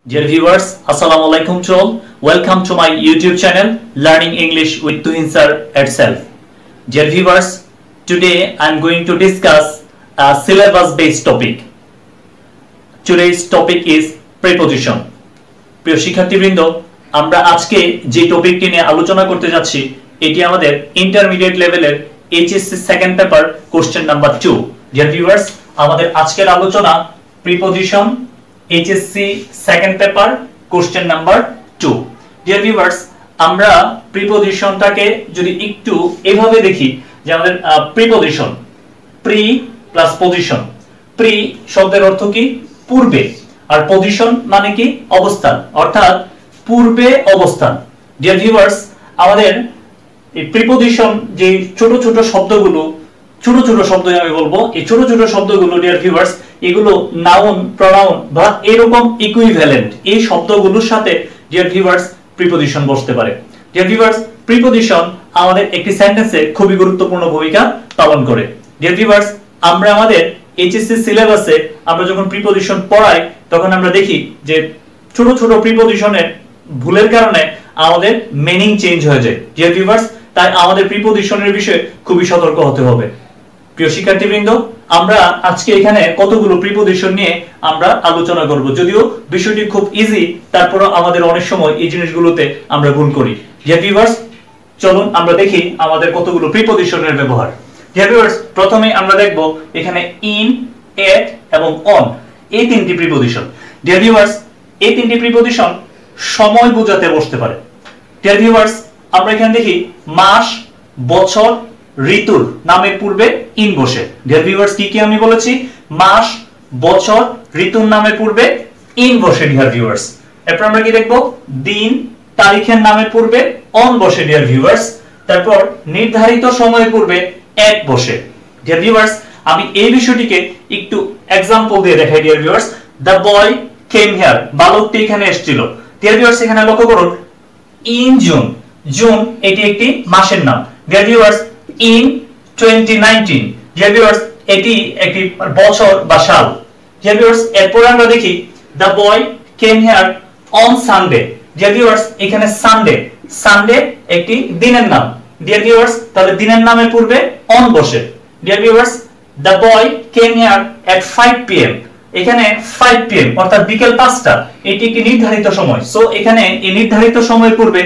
Dear viewers, Assalamu alaikum to all. Welcome to my YouTube channel, Learning English with Tuhin Sir itself. Dear viewers, today I am going to discuss a syllabus-based topic. Today's topic is preposition. প্রিয় শিক্ষার্থীবৃন্দ, আমরা আজকে যে টপিকটি নিয়ে আলোচনা করতে যাচ্ছি এটি আমাদের ইন্টারমিডিয়েট লেভেলের HSC second paper question number 2. Dear viewers, আমাদের আজকের আলোচনা preposition HSC second paper question number 2. Dear viewers, আমরা প্রিপজিশনটাকে যদি একটু এভাবে দেখি যে আমাদের preposition pre plus position. Pre শব্দের অর্থ কি? পূর্বে, আর পজিশন মানে কি? অবস্থান, অর্থাৎ পূর্বে অবস্থান। Dear viewers, আমাদের এই প্রিপজিশন যে ছোট ছোট শব্দগুলো, ছোট ছোট শব্দ আমি বলবো, এই ছোট ছোট শব্দগুলো ডিয়ার ভিউয়ার্স এগুলো নাউন, প্রনাউন বা এরকম ইকুইভ্যালেন্ট এই শব্দগুলোর সাথে ডিয়ার ভিউয়ার্স প্রিপজিশন বসতে পারে। ডিয়ার ভিউয়ার্স, প্রিপজিশন আমাদের একটি সেন্টেন্সে খুবই গুরুত্বপূর্ণ ভূমিকা পালন করে। ডিয়ার ভিউয়ার্স, আমরা আমাদের এইচএসসি সিলেবাসে আমরা যখন প্রিপজিশন পড়াই তখন আমরা দেখি যে ছোট ছোট প্রিপজিশনের ভুলের কারণে আমাদের মিনিং চেঞ্জ হয়ে যায়। ডিয়ার ভিউয়ার্স, তাই আমাদের প্রিপজিশনের বিষয়ে খুবই সতর্ক হতে হবে। প্রিয় শিক্ষার্থীবৃন্দ, আমরা আজকে এখানে কতগুলো প্রিপজিশন নিয়ে আমরা আলোচনা করব। যদিও বিষয়টি খুব ইজি, তারপরও আমাদের অনেক সময় এই জিনিসগুলোতে আমরা ভুল করি। ডিয়ার ভিউয়ার্স, চলুন আমরা দেখি আমাদের কতগুলো প্রিপজিশনের ব্যবহার। ডিয়ার ভিউয়ার্স, প্রথমে আমরা দেখব এখানে ইন, এট এবং অন এই তিনটি প্রিপজিশন। ডিয়ার ভিউয়ার্স, এই তিনটি প্রিপজিশন সময় বোঝাতে বসতে পারে। ডিয়ার ভিউয়ার্স, আমরা এখানে দেখি মাস, বছর, ঋতুর নামের পূর্বে ইন বসে। ডিয়ার ভিউয়ার্স, কি কি আমি বলেছি? মাস, বছর, ঋতুর নামের পূর্বে ইন বসে। ডিয়ার ভিউয়ার্স, এরপর আমরা কি দেখব? দিন, তারিখের নামের পূর্বে অন বসে। ডিয়ার ভিউয়ার্স, তারপর নির্ধারিত সময়ের পূর্বে এট বসে। ডিয়ার ভিউয়ার্স, আমি এই বিষয়টিকে একটু এক্সাম্পল দিয়ে দেখাই। Dear viewers, the boy came here, বালকটি এখানে এসেছিল। ডিয়ার ভিউয়ার্স, এখানে লক্ষ্য করুন ইন জুন, জুন এটি একটি মাসের নাম। Dear viewers, in 2019, dear viewers এটি একটি বছর বা সাল। ডিয়ার ভিউয়ার্স, এরপর আমরা দেখি the boy came here on Sunday. Dear viewers, এখানে সানডে, সানডে একটি দিনের নাম। ডিয়ার ভিউয়ার্স, তাহলে দিনের নামের পূর্বে অন বসে। Deer viewers, the boy came here at 5 PM, এখানে 5 PM অর্থাৎ বিকেল 5টা, এটি একটি নির্ধারিত সময়। সো এখানে এই নির্ধারিত সময়ের পূর্বে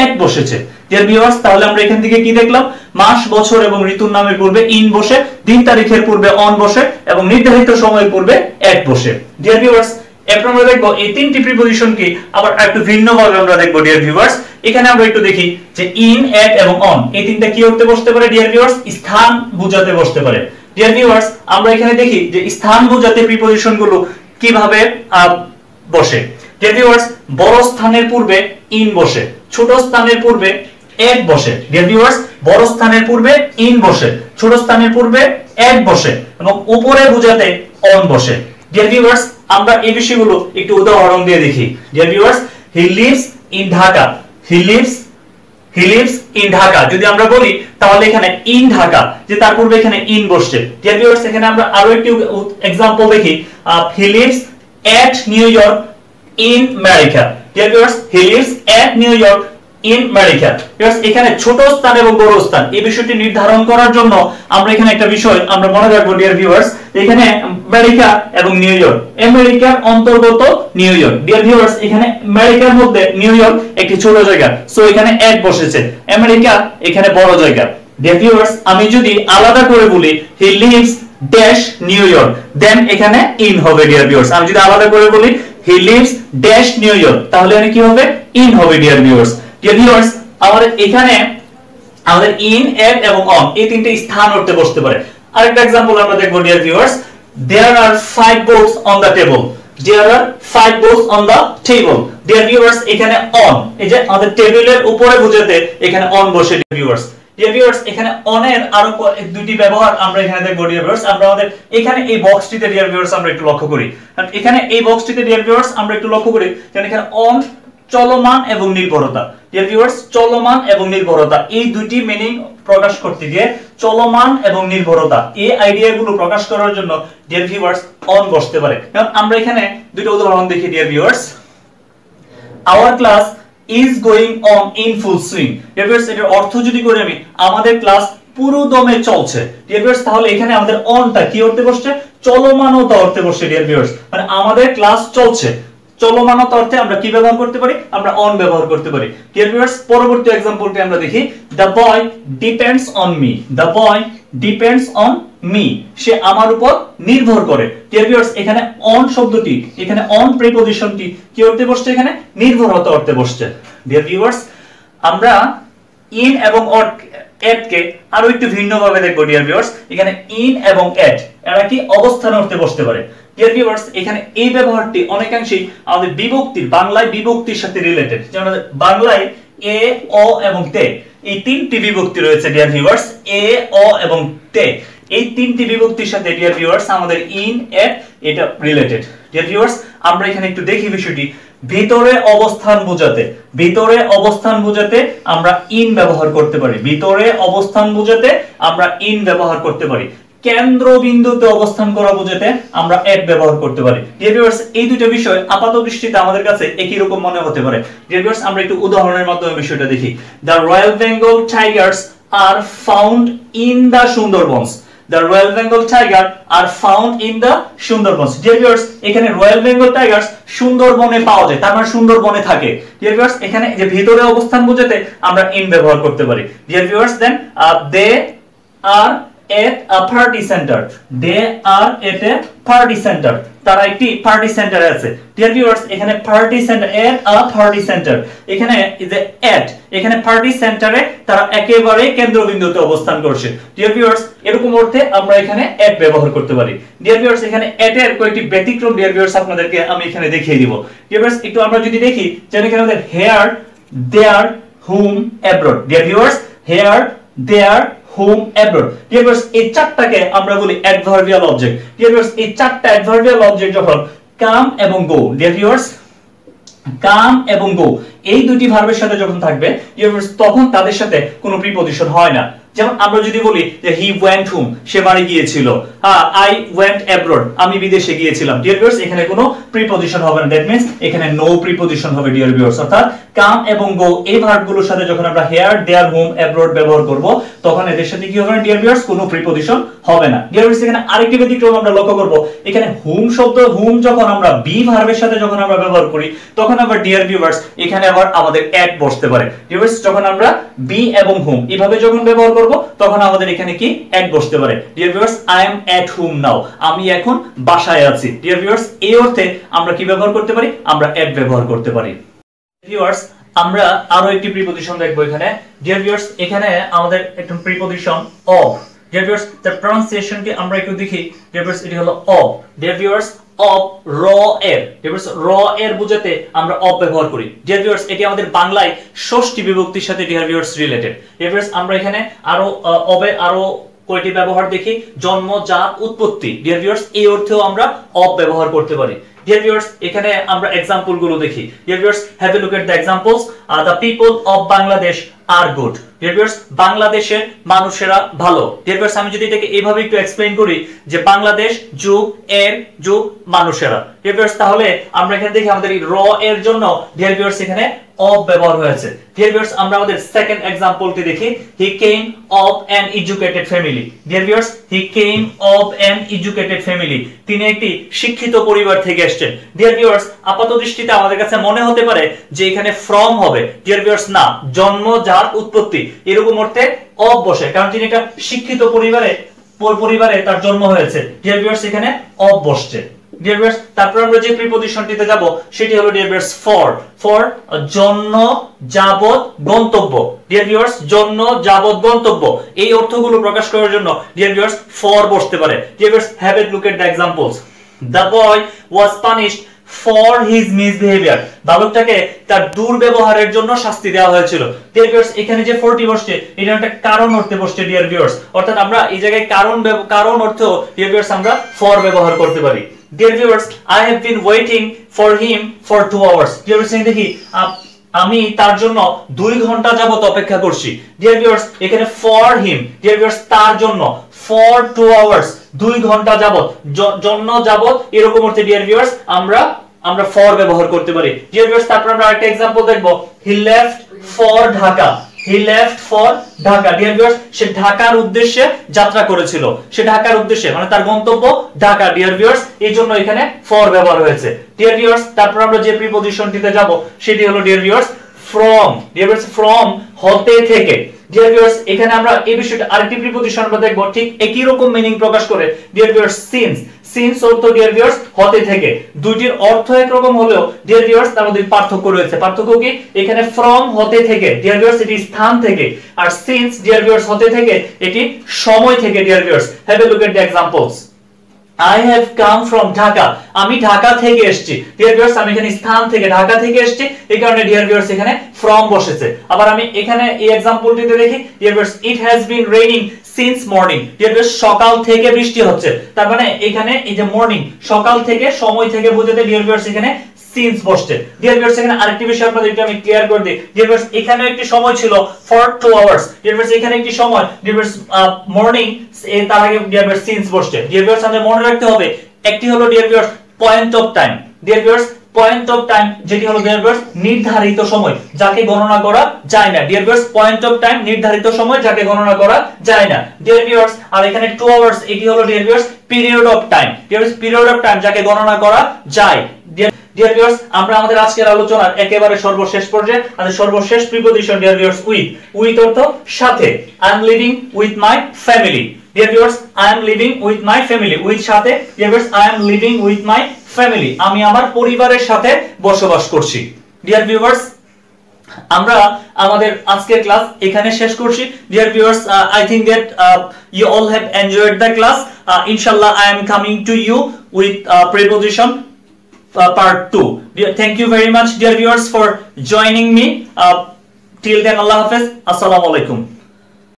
এট বসেছে। ডিয়ার ভিউয়ার্স, তাহলে আমরা এখান থেকে কি দেখলাম? মাস, বছর এবং ঋতুর নামের পূর্বে ইন বসে, দিন তারিখের পূর্বে অন বসে এবং নির্ধারিত সময়ের পূর্বে এট বসে। ডিয়ার ভিউয়ার্স, এরপর আমরা দেখব এই তিনটি প্রিপজিশন কি আবার একটু ভিন্ন ভাবে আমরা দেখব। ডিয়ার ভিউয়ার্স, এখানে আমরা একটু দেখি যে ইন, এট এবং অন এই তিনটা কি করতে বসতে পারে? ডিয়ার ভিউয়ার্স, স্থান বোঝাতে বসতে পারে। ডিয়ার ভিউয়ার্স, আমরা এখানে দেখি যে স্থান বোঝাতে প্রিপজিশন গুলো কিভাবে বসে। ডিয়ার ভিউয়ার্স, বড় স্থানের পূর্বে ইন বসে, ছোট স্থানের পূর্বে এট বসে। ডিয়ার ভিউয়ার্স, বড় স্থানের পূর্বে ইন বসে, ছোট স্থানের পূর্বে এট বসে এবং উপরে বোঝাতে অন বসে। ডিয়ার ভিউয়ার্স, আমরা এই বিষয়গুলো একটু উদাহরণ দিয়ে দেখি। Dear viewers, he lives in Dhaka, he lives in Dhaka যদি আমরা বলি তাহলে এখানে ইন ঢাকা যে তার পূর্বে এখানে ইন বসছে। ডিয়ার ভিউয়ার্স, এখানে আমরা আরো একটি एग्जांपल দেখি। He lives at new York in America. Dear viewers, he lives at new York in America. Viewers, এখানে ছোট স্থান এবং বড় স্থান এই বিষয়টি নির্ধারণ করার জন্য আমরা এখানে একটা বিষয় আমরা মনে রাখবো। ডিয়ার ভিউয়ার্স, এখানে আমেরিকা এবং নিউ ইয়র্ক, আমেরিকার অন্তর্গত নিউ ইয়র্ক। ডিয়ার ভিউয়ার্স, এখানে আমেরিকার মধ্যে নিউ ইয়র্ক একটি ছোট জায়গা, সো এখানে এট বসেছে। আমেরিকা এখানে বড় জায়গা। ডিয়ার ভিউয়ার্স, আমি যদি আলাদা করে বলি he lives dash New York, then এখানে ইন হবে। ডিয়ার ভিউয়ার্স, আমি যদি আলাদা করে বলি he lives dash New York তাহলে এখানে কি হবে? ইন হবে। ডিয়ার ভিউয়ার্স, ডিয়ার ভিউয়ার্স, আমাদের এখানে আমাদের ইন, এট এবং অন এই তিনটে স্থান করতে বসতে পারে। আরেকটা एग्जांपल আমরা দেখব। Dear viewers, there are 5 books on the table, there are 5 books on the table. Dear viewers, এখানে অন এই যে আমাদের টেবিলের উপরে বোঝাতে এখানে অন বসে। ডিয়ার ভিউয়ার্স, ডিয়ার ভিউয়ার্স, এখানে অনের আরো দুটি ব্যবহার আমরা এখানে দেখব। ডিয়ার ভিউয়ার্স, আমরা আমাদের এখানে এই বক্সটিতে ডিয়ার ভিউয়ার্স আমরা একটু লক্ষ্য করি। এখানে এই বক্সটিতে ডিয়ার ভিউয়ার্স আমরা একটু লক্ষ্য করি যে এখানে অন চলমান এবং নির্ভরতা। ডিয়ার ভিউয়ার্স, চলমান এবং নির্ভরতা এই দুটি মিনিং প্রকাশ করতে গিয়ে চলমান এবং নির্ভরতা এই আইডিয়াগুলো প্রকাশ করার জন্য ডিয়ার ভিউয়ার্স অন বসতে পারে। কারণ আমরা এখানে দুটো উদাহরণ দেখি। Dear viewers, our class is going on in full swing dear viewers এটার অর্থ যদি করি আমি আমাদের ক্লাস পুরো দমে চলছে ডিয়ার ভিউয়ার্স তাহলে এখানে আমাদের অনটা কি অর্থে বসছে চলমানতা অর্থে বসছে ডিয়ার ভিউয়ার্স মানে আমাদের ক্লাস চলছে চলমানতা অর্থে আমরা কি ব্যবহার করতে পারি আমরা অন ব্যবহার করতে পারি ডিয়ার ভিউয়ার্স পরবর্তী एग्जांपलটি আমরা দেখি the boy depends on me the boy depends on me সে আমার উপর নির্ভর করে ডিয়ার ভিউয়ার্স এখানে অন শব্দটি এখানে অন প্রিপজিশনটি কি অর্থে বসছে এখানে নির্ভরতা অর্থে বসছে ডিয়ার ভিউয়ার্স আমরা ইন এবং এট কে আরো একটু ভিন্নভাবে দেখব ডিয়ার ভিউয়ার্স এখানে ইন এবং এট এরা কি অবস্থান অর্থে বসতে পারে ডিয়ার ভিউয়ার্স এখানে এই ব্যবহারটি অনেকাংশেই আমাদের বিভক্তির বাংলায় বিভক্তির সাথে রিলেটেড যেমন বাংলায় এ অ এবং তে এই তিনটি বিভক্তি রয়েছে ডিয়ার ভিউয়ার্স এ অ এবং তে এই তিনটি বিভক্তির সাথে ডিয়ার ভিউয়ার্স আমাদের ইন এট এটা রিলেটেড ডিয়ার ভিউয়ার্স আমরা এখানে একটু দেখি বিষয়টি ভিতরে অবস্থান বোঝাতে আমরা ইন ব্যবহার করতে পারি ভিতরে অবস্থান বোঝাতে আমরা ইন ব্যবহার করতে পারি কেন্দ্রবিন্দুতে অবস্থান করা বোঝাতে আমরা এট ব্যবহার করতে পারি ডিয়ার ভিউয়ার্স এই দুটো বিষয় আপাতদৃষ্টিতে আমাদের কাছে একই রকম মনে হতে পারে ডিয়ার ভিউয়ার্স আমরা একটু উদাহরণের মাধ্যমে বিষয়টা দেখি the royal Bengal Tigers are found in the Sundarbans The Royal Bengal tiger are found in the Sundarbans. Dear viewers, এখানে Royal Bengal tigers সুন্দরবনে পাওয়া যায় তার মানে সুন্দরবনে থাকে Dear viewers, এখানে যে ভিতরে অবস্থান বোঝাতে আমরা in ব্যবহার করতে পারি Dear viewers, then they are at a party center. They are at a party center. তারা একটি পার্টি সেন্টারে আছে ডিয়ার ভিউয়ার্স এখানে পার্টি সেন্টার এট আ পার্টি সেন্টার এখানে যে এট এখানে পার্টি সেন্টারে তারা একেবারে কেন্দ্রবিন্দুতে অবস্থান করছে ডিয়ার ভিউয়ার্স এরকম অর্থে আমরা এখানে এট ব্যবহার করতে পারি ডিয়ার ভিউয়ার্স এখানে এট এর কয়েকটি ব্যতিক্রম ডিয়ার ভিউয়ার্স আপনাদেরকে আমি এখানে দেখিয়ে দিব ডিয়ার ভিউয়ার্স একটু আমরা যদি দেখি যেন এখানে আমাদের here there whom abroad dear viewers here there whom abroad dear viewers এই চারটাকে আমরা বলি অ্যাডভার্বিয়াল অবজেক্ট dear viewers এই চারটা অ্যাডভার্বিয়াল অবজেক্ট যখন come এবং go dear viewers come এবং go এই দুটি ভার্বের সাথে যখন থাকবে dear viewers তখন তাদের সাথে কোনো প্রিপজিশন হয় না যেমন আমরা যদি বলি যে he went home সে বাড়ি গিয়েছিল I went abroad আমি বিদেশে গিয়েছিলাম dear viewers এখানে কোনো প্রিপজিশন হবে না দ্যাট মিন্স এখানে নো প্রিপজিশন হবে dear viewers অর্থাৎ come এবং go এই ভার্বগুলোর সাথে যখন আমরা here there home abroad ব্যবহার করব তখন এদের সাথে কি হবে না dear viewers কোনো প্রিপজিশন হবে না dear viewers এখানে আরেকটি ব্যতিক্রম আমরা লক্ষ্য করব এখানে whom শব্দ whom যখন আমরা be ভার্বের সাথে যখন আমরা ব্যবহার করি তখন আবার dear viewers এখানে আবার আমাদের at বসতে পারে dear viewers যখন আমরা be এবং whom এইভাবে যখন ব্যবহার করব তখন আমাদের এখানে কি at বসতে পারে dear viewers I am at home now আমি এখন বাসায় আছি dear viewers এই অর্থে আমরা কি ব্যবহার করতে পারি আমরা at ব্যবহার করতে পারি viewers আমরা আরো একটি প্রিপজিশন দেখব এখানে dear viewers এখানে আমাদের একটা preposition of dear viewers the pronunciation টি আমরা একটু দেখি dear viewers এটি হলো of dear viewers of raw air dear viewers raw air বোঝাতে আমরা of ব্যবহার করি dear viewers এটি আমাদের বাংলায় ষষ্ঠী বিভক্তির সাথে dear viewers related dear viewers আমরা এখানে আরো of এর আরো কয়টি ব্যবহার দেখি জন্ম জাত উৎপত্তি dear viewers এই অর্থেও আমরা of ব্যবহার করতে পারি dear viewers এখানে আমরা एग्जांपल গুলো দেখি dear viewers have a look at the examples the people of Bangladesh are good dear viewers বাংলাদেশের মানুষেরা ভালো dear viewers আমি যদি এটাকে এইভাবে একটু এক্সপ্লেইন করি যে বাংলাদেশ যোগ এর যোগ মানুষেরা dear viewers তাহলে আমরা এখানে দেখি আমাদের এই র এর জন্য dear viewers এখানে of ব্যবহার হয়েছে dear viewers আমরা আমাদের সেকেন্ড एग्जांपलটি দেখি he came of an educated family dear viewers he came of an educated family তিনি একটি শিক্ষিত পরিবার থেকে এসেছেন dear viewers আপাতদৃষ্টিতে আমাদের কাছে মনে হতে পারে যে এখানে from হবে dear viewers না জন্ম জাত উৎপত্তি এরকম অর্থে of বসে কারণ তিনি একটা শিক্ষিত পরিবারে তার জন্ম হয়েছে dear viewers এখানে of বসছে dear viewers তারপর আমরা যে প্রিপজিশনটিতে যাব সেটি হলো dear viewers for জন্য যাবত গন্তব্য dear viewers জন্য যাবত গন্তব্য এই অর্থগুলো প্রকাশ করার জন্য dear viewers for বসতে পারে dear viewers have a look at the examples the boy was punished for his misbehavior বালকটাকে তার দুর্ব্যবহারের জন্য শাস্তি দেওয়া হয়েছিল dear viewers এখানে যে 40 বসছে এটা একটা কারণ অর্থে বসছে dear viewers অর্থাৎ আমরা এই জায়গায় কারণ অর্থে dear viewers আমরা for ব্যবহার করতে পারি dear viewers I have been waiting for him for 2 hours dear viewers দেখি আমি তার জন্য 2 ঘন্টা যাবত অপেক্ষা করছি dear viewers এখানে for him dear viewers তার জন্য for 2 hours 2 ঘন্টা যাবত জন্য যাবত এরকম অর্থে dear viewers আমরা আমরা ফর ব্যবহার করতে পারি। ডিয়ার ভিউয়ার্স, তারপর আমরা আরেকটা एग्जांपल দেখব, he left for Dhaka. He left for Dhaka. Dear viewers, সে ঢাকার উদ্দেশ্যে যাত্রা করেছিল। সে ঢাকার উদ্দেশ্যে মানে তার গন্তব্য ঢাকা। ডিয়ার ভিউয়ার্স, এইজন্য এখানে ফর ব্যবহার হয়েছে। ডিয়ার ভিউয়ার্স, তারপর আমরা যে প্রিপজিশনটিতে যাব সেটি হলো dear viewers from। Dear viewers, from হতে থেকে। ডিয়ার ভিউয়ার্স, এখানে আমরা এই বিষয়টা আরেকটি প্রিপজিশন আমরা দেখব, ঠিক একই রকম মিনিং প্রকাশ করে। Dear viewers, since। since অর্থ ডিয়ার ভিউয়ার্স হতে থেকে। দুইটির অর্থ এক রকম হলেও ডিয়ার ভিউয়ার্স তার মধ্যে পার্থক্য রয়েছে। পার্থক্য কি? এখানে from হতে থেকে ডিয়ার ভিউয়ার্স এটি স্থান থেকে, আর since ডিয়ার ভিউয়ার্স হতে থেকে এটি সময় থেকে। Dear viewers, have a look at the examples. I have come from Dhaka। আমি ঢাকা থেকে এসেছি। ডিয়ার ভিউয়ার্স, আমি এখানে স্থান থেকে ঢাকা থেকে এসেছি, এই কারণে ডিয়ার ভিউয়ার্স এখানে from বসেছে। আবার আমি এখানে এই एग्जांपलটিতে দেখি, dear viewers it has been raining since morning। Dear viewers, সকাল থেকে বৃষ্টি হচ্ছে। তার মানে এখানে এই যে মর্নিং, সকাল থেকে, সময় থেকে বোঝাতে ডিয়ার ভিউয়ার্স এখানে since বসছে। ডিয়ার ভিউয়ার্স, এখানে আরেকটি বিষয় আপনাদেরকে আমি ক্লিয়ার করে দিই। ডিয়ার ভিউয়ার্স, এখানে একটি সময় ছিল for 2 hours। ডিয়ার ভিউয়ার্স, এখানে একটি সময় ডিয়ার ভিউয়ার্স মর্নিং, তার আগে ডিয়ার ভিউয়ার্স since বসছে। ডিয়ার ভিউয়ার্স, আমাদের মনে রাখতে হবে একটি হলো dear viewers point of time. Dear viewers, point of time যেটি হলো ডিয়ার ভিউয়ার্স নির্ধারিত সময় যাকে গণনা করা যায় না। Dear viewers, point of time নির্ধারিত সময় যাকে গণনা করা যায় না। ডিয়ার ভিউয়ার্স, আর এখানে 2 আওয়ার্স এটি হলো dear viewers period of time. Dear viewers, period of time যাকে গণনা করা যায়। ডিয়ার ভিউয়ার্স, আমরা আমাদের আজকের আলোচনার একেবারে সর্বশেষ পর্যায়ে আমাদের সর্বশেষ preposition dear viewers with. With অর্থ সাথে। I am living with my family. Dear viewers, I am living with my family. With সাথে। Dear viewers, I am living with my family. আমি আমার পরিবারের সাথে বসবাস করছি। ডিয়ার ভিউয়ার্স, আমরা আমাদের আজকের ক্লাস এখানে শেষ করছি। Dear viewers, I think that you all have enjoyed the class. Inshallah, I am coming to you with preposition part 2. Thank you very much, dear viewers, for joining me. Till then, Allah Hafiz. Assalamu alaikum.